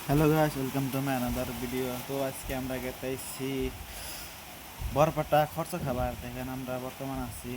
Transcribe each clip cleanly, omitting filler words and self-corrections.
Hello guys, welcome to my another video. তো আজকে আমরা গেতেছি বরপাটা খরচ খাবার। দেখেন আমরা বর্তমান আছি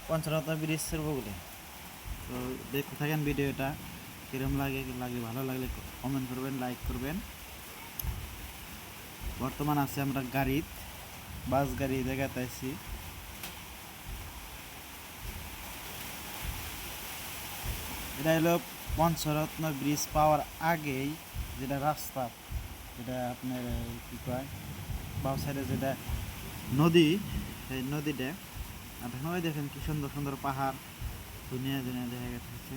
পঞ্চরত্ন ব্রিজের বগুলে। তো দেখতে থাকেন ভিডিওটা, কিরম লাগে ভালো লাগলে কমেন্ট করবেন, লাইক করবেন। বর্তমান আছি আমরা গাড়িত, বাস গাড়ি দেখাতেছি। এটা হলো পঞ্চরত্ন ব্রিজ পাওয়ার আগেই যেটা রাস্তা, যেটা আপনার কি কয় বাম সাইডে যেটা নদী, সেই নদীটা। আর দেখেন ওই দেখেন কি সুন্দর সুন্দর পাহাড়, দুনিয়া দুনিয়া দেখা গেছে।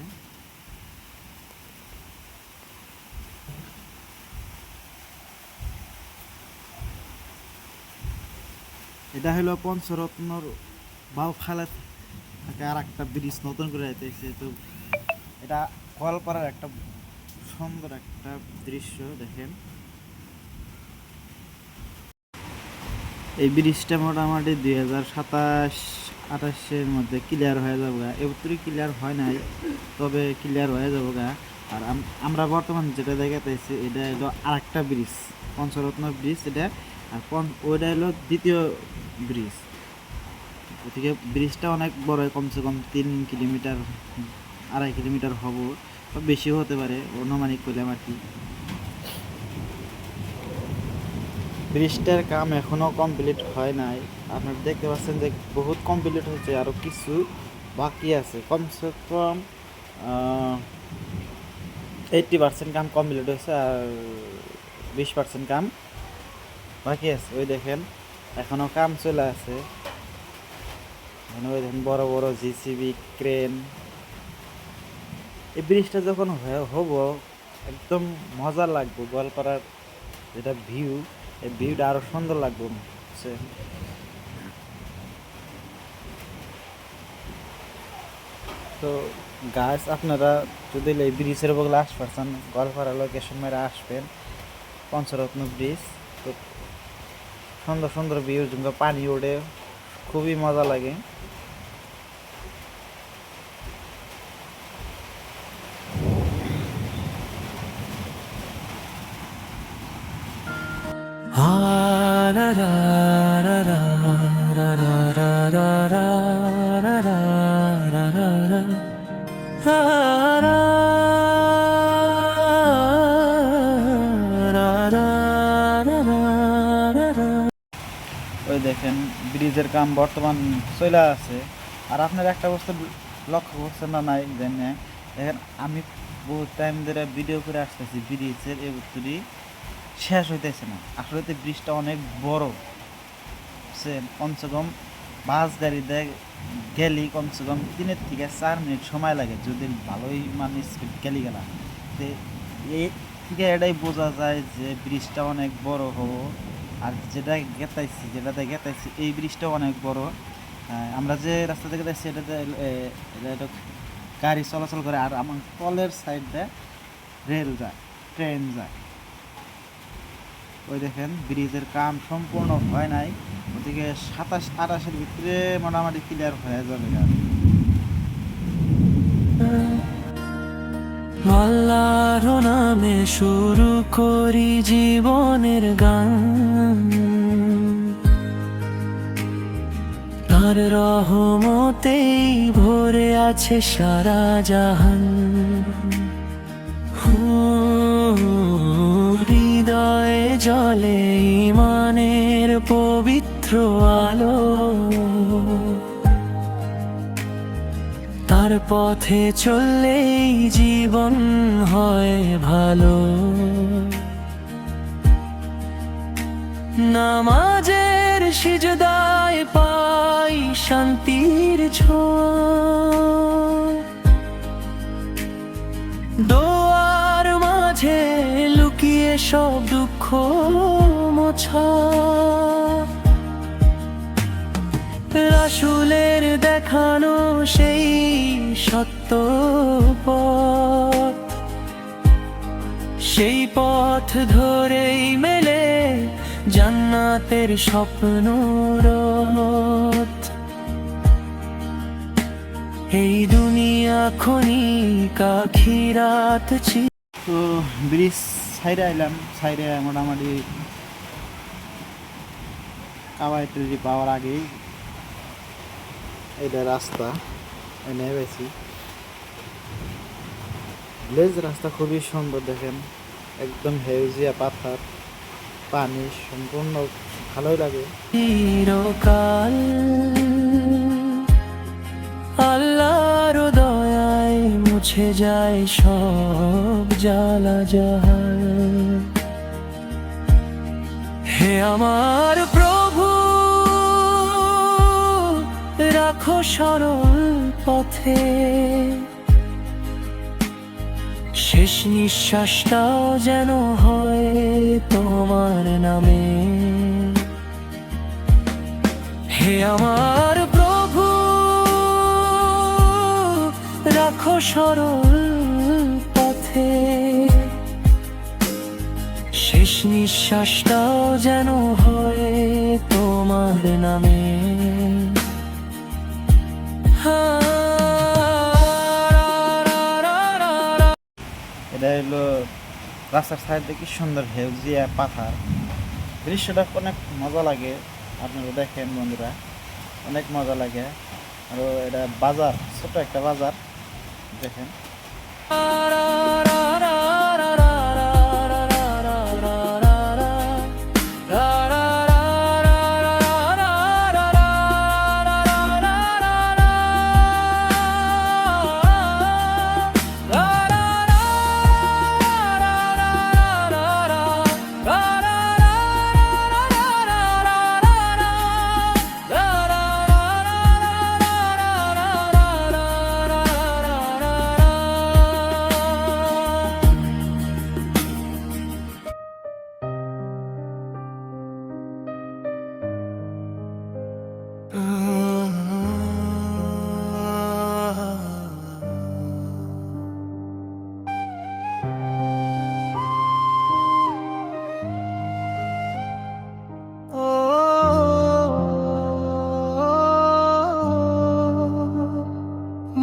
এটা হলো পঞ্চরত্নর বাউ খালে থাকে আর একটা ব্রিজ নতুন করে যাইতেছে। তো এটা কলপাড়ার একটা সুন্দর একটা দৃশ্য দেখেন। এই ব্রিজটা মোটামুটি 2027-28-এর মধ্যে ক্লিয়ার হয়ে যাবো গা। এবছরই ক্লিয়ার হয় নাই, তবে ক্লিয়ার হয়ে যাবো গা। আর আমরা বর্তমান যেটা দেখাতেছি এটা হলো আর একটা ব্রিজ, পঞ্চরত্ন ব্রিজ এটা। আর ওইটা হলো দ্বিতীয় ব্রিজ। ওদিকে ব্রিজটা অনেক বড়, কমসে কম 3 কিলোমিটার, 2.5 কিলোমিটার হবো, বা বেশিও হতে পারে, অনুমানিক করলাম আর কি। ব্রিজটার কাম এখনও কমপ্লিট হয় নাই। আপনারা দেখতে পাচ্ছেন যে বহুত কমপ্লিট হচ্ছে, আরও কিছু বাকি আছে। কমসে কম 80% কাম কমপ্লিট হয়েছে, আর 20% কাম বাকি আছে। ওই দেখেন এখনও কাম চলে আছে। ওই দেখেন বড় বড় জিসিবি, ক্রেন। এই ব্রিজটা যখন হব একদম মজা লাগবে। গোয়ালপাড়ার যেটা ভিউ, এই ভিউটা আরও সুন্দর লাগবে। তো গাছ আপনারা যদি এই ব্রিজের বগলে আসপারছেন, গোয়ালপাড়া লোকেশন মেরে আসবেন পঞ্চরত্ন ব্রিজ। তো সুন্দর সুন্দর ভিউ, যেগুলো পানি ওঠে, খুবই মজা লাগে। ওই দেখেন ব্রিজের কাম বর্তমান চলে আছে। আর আপনার একটা বস্তু লক্ষ্য করছেন না নাই জানি, দেখেন আমি বহুত টাইম ধরে ভিডিও করে আসতেছি, ব্রিজের এই উত্তরই শেষ হইতেছে না। আসলে তো ব্রিজটা অনেক বড়, বুঝছেন। কমসে কম বাস গাড়িতে গেলি কমসে কম 3 থেকে 4 মিনিট সময় লাগে, যদি ভালোই মানে স্পিড গেলি গেলা। তো এই থেকে এটাই বোঝা যায় যে ব্রিজটা অনেক বড় হবো। আর যেটাতে গেতাইছি এই ব্রিজটা অনেক বড়। আমরা যে রাস্তা থেকে যাচ্ছি এটাতে এটা গাড়ি চলাচল করে, আর আমার তলের সাইডে রেল যায়, ট্রেন যায়। ওই দেখেন ব্রিজের কাম সম্পূর্ণ হয় নাই, ওদিকে 27-28-এর ভিতরে মোটামুটি ক্লিয়ার হয়ে যাবে। আল্লাহর নামে শুরু করি জীবনের গান, তার রহমতেই ভরে আছে সারা জাহান। হৃদয়ে জলে ইমানের পবিত্র আলো, তার পথে চললেই জীবন হয় ভালো। নামাজের সিজদায় পাই শান্তির ছোঁয়া, দোয়ার মাঝে লুকিয়ে সব দুঃখ মোছা। রাসূলের দেখানো সেই সত্য পথ, সেই পথ ধরেই মেলে জান্নাতের স্বপ্ন রথ। এই দুনিয়া ক্ষণিক, আখিরাত তো ব্রিজ সাইডে আইলাম, সাইডে মোটামুটি কাবাই তৈরি পাওয়ার আগেই এটা রাস্তা এনে বেশি ভিলেজ রাস্তা খুবই সুন্দর দেখেন, একদম হেউজিয়া পাথর, পানি সম্পূর্ণ ভালোই লাগে। চিরকাল আল্লাহর দয়ায় মুছে যায় সব জ্বালা জাহাল। হে আমার প্রভু, রাখো সরল পথে, শেষ নিঃশ্বাসটাও যেন হয় তোমার নামে। হে আমার প্রভু, রাখো সরল পথে, শেষ নিঃশ্বাসটাও যেন হয় তোমার নামে। এটা হলো রাস্তার সাইডে কি সুন্দর হেউজিয়া পাথর, দৃশ্যটা অনেক মজা লাগে। আপনারা দেখেন বন্ধুরা, অনেক মজা লাগে। আর এটা বাজার, ছোট একটা বাজার দেখেন।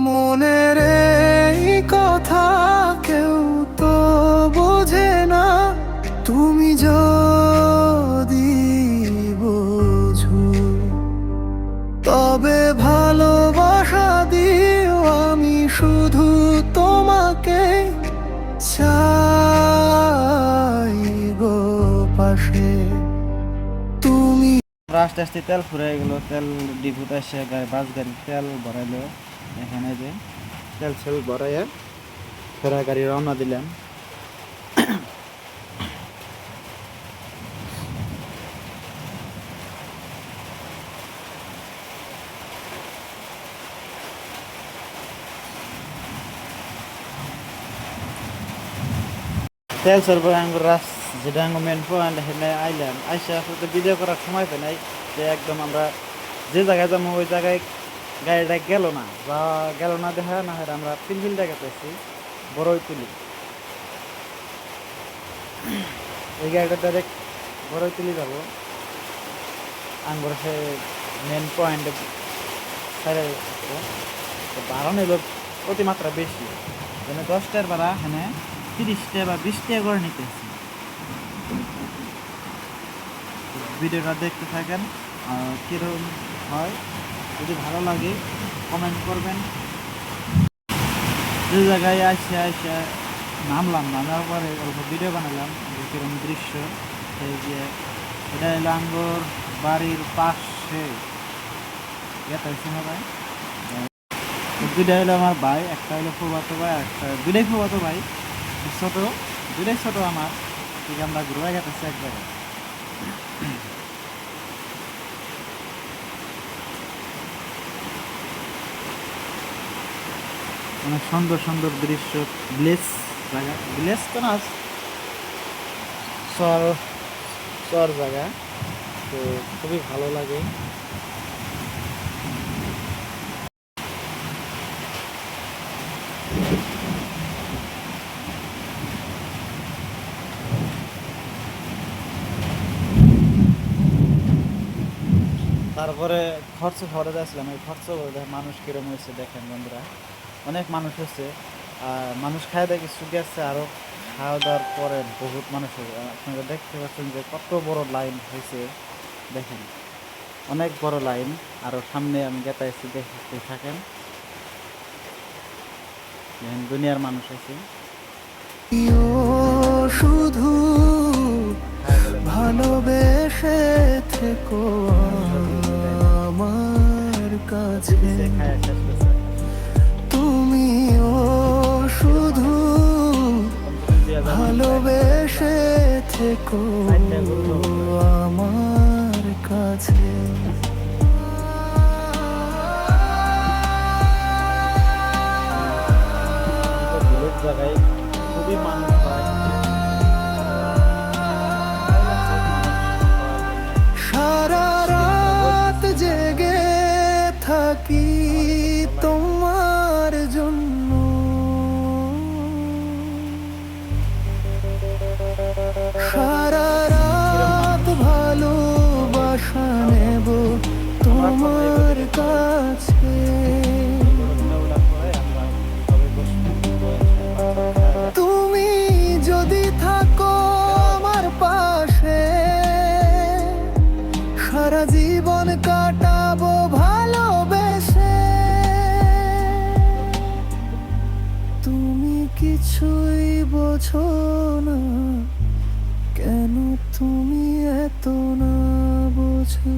মনের এই কথা কেউ তো বোঝে না, তুমি যদি বোঝো তবে ভালোবাসা দিও, আমি শুধু তোমাকে চাইবো পাশে। তুমি আমরা আস্তে আস্তে তেল ফুরাই গেল, তেল ডিপুতে এসে বাস গাড়ি তেল ভরাইলো। এখানে যে তেল সেল ভরাইয়া ফেরা গাড়ি রওনা দিলাম। তেল সেল ভরে আঙ্গুর রাস যেটা আঙ্গুর মেন পয়েন্ট, সেখানে আইলাম। আইসা আসলে ভিডিও করার সময় পাই নাই, যে একদম আমরা যে জায়গায় যাবো ওই জায়গায় গাড়িটা গেল না, বা গেল না দেখা না হয় আমরা পিলপিল জায়গা পেয়েছি বড়ই তুলি। এই গাড়িটা ডাইরেক্ট বড়ই তুলি যাবো আঙ্গুর সে মেন পয়েন্টে সাইডে। ভাড়া নিল অতিমাত্রা বেশি, মানে 10টার ভাড়া এখানে 30টা বা 20টা করে নিতেছি। ভিডিওটা দেখতে থাকেন, কীরকম হয় যদি ভালো লাগে কমেন্ট করবেন। যে জায়গায় আসে নামলাম, নামার পরে অল্প ভিডিও বানালাম যে কীরকম দৃশ্য। এই যে এটা হলো আঙ্গুর বাড়ির পাশে, এটা হচ্ছে না ভাই, দুইটা হলো আমার ভাই, একটা হলো ফুফাতো ভাই, একটা দুইটাই ফুফাতো ভাই, ছোট দুইটাই ছোট আমার। ঠিক আমরা ঘুরে গেতেছি এক জায়গায়। অনেক সুন্দর সুন্দর দৃশ্য, ভিলেজ জায়গা, ভিলেজ তো না, চর চর জায়গা, তো খুবই ভালো লাগে। তারপরে খরচ ঘরে যাচ্ছিলাম, এই খরচ করে মানুষ কিরম হয়েছে দেখেন বন্ধুরা, অনেক মানুষ হচ্ছে। আর মানুষ খায় দেখে শুকিয়ে আসছে, আরও খাওয়া দাওয়ার পরে বহুত মানুষ হবে। আপনারা দেখতে পাচ্ছেন যে কত বড় লাইন হয়েছে, দেখেন অনেক বড় লাইন। আরো সামনে আমি গেতাইছি, দেখতে থাকেন। দেখেন দুনিয়ার মানুষ আছে। ও শুধু ভালোবেসে থেকো আমার কাছে, খায় শেষ করছে। তুমিও শুধু ভালোবেসে থেকো আমার কাছে। দূরের জায়গায় খুবই মানুষ হয়। সারা রাত জেগে থাকি তোমার জন্য, সারা রাত ভালোবাসা নেব তোমার কাছে। তুমি যদি থাকো আমার পাশে, সারা জীবন কাটাবো ভালোবেসে। তুমি কিছুই বোঝো না, কেন তুমি এত না বোঝো।